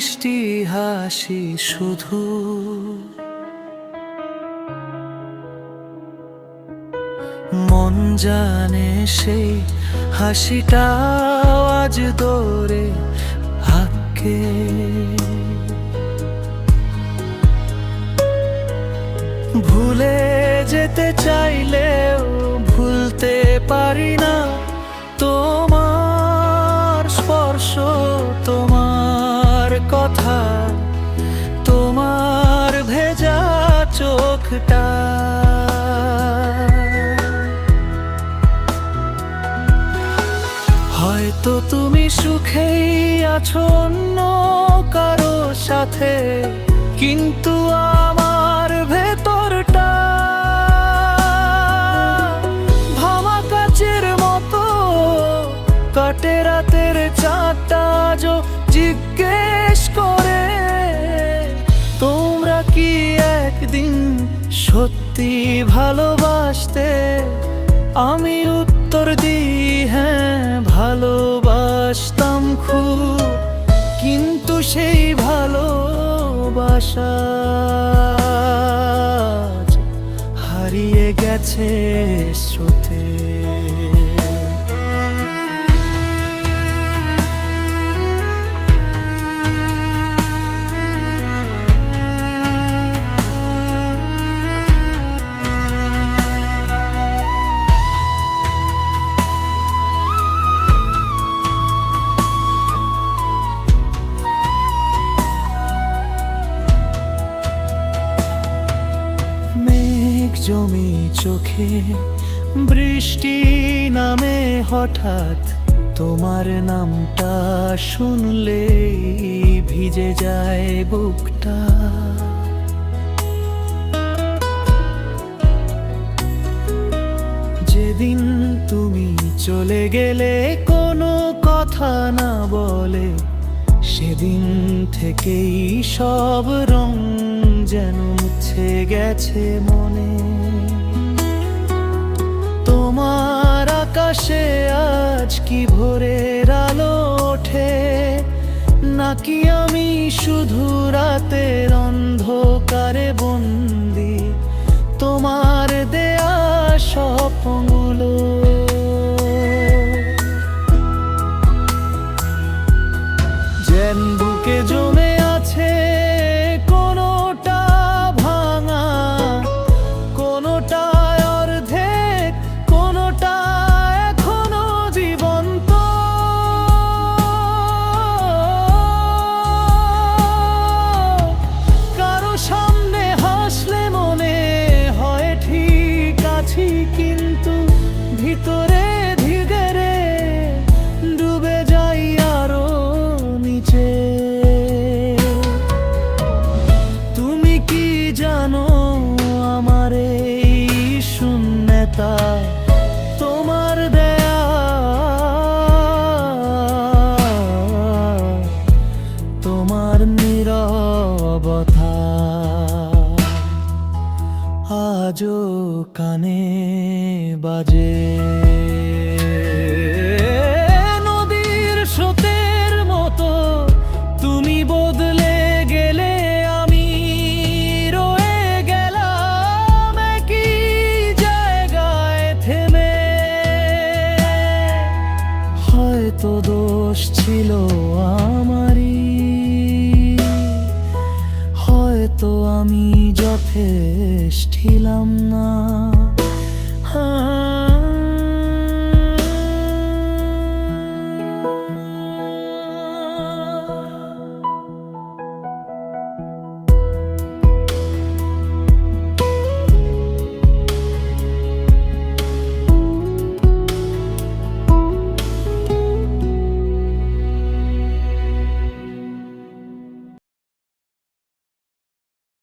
মিষ্টি হাসি শুধু, মন জানে সেই হাসিটা আজ দৌড়ে হাক্কে। ভুলে যেতে চাইলেও ভুলতে পারি না তোমার স্পর্শ, তোমার কথা, তোমার ভেজা চোখটা। হয়তো তুমি সুখেই আছো অন্য কারো সাথে, কিন্তু আমার ভেতরটা ভাঙা কাচের মতো কাটে। রাতের চাঁদটা আজও জিজ্ঞেস করে, তোমরা কি একদিন সত্যি ভালোবাসতে? আমি উত্তর দিই হ্যাঁ, ভালোবাসতাম খুব, কিন্তু সেই ভালোবাসা আজ হারিয়ে গেছে স্রোতে। জমি চোখে বৃষ্টি নামে হঠাৎ, তোমার নামটা শুনলে ভিজে যায় বুকটা। যেদিন তুমি চলে গেলে কোনো কথা না বলে, সেদিন থেকেই সব রং যেন মুছে গেছে মনে। তোমার আকাশে আজ কি ভোরের আলো ওঠে, নাকি আমি শুধু রাতের অন্ধকারে বন্দি তোমার দেয়া স্বপ্নগুলো। যেন বুকে জমে আছে কোনোটা ভাঙা, কোনোটা অর্ধেক, কোনোটা এখনো জীবন্ত। কারো সামনে হাসলে মনে হয় ঠিক আছি, কিন্তু ভিতরে ধীরে ডুবে যাই আরো নিচে। তুমি কি জানো আমার এই শূন্যতা তোমার দেয়া, তোমার নীরবতা আজও কানে বাজে। নদীর স্রোতের মতো তুমি বদলে গেলে, আমি রয়ে গেলাম একই জায়গায় থেমে। হয়তো দোষ ছিল আমারই, হয়তো আমি যথেষ্ট ছিলাম না।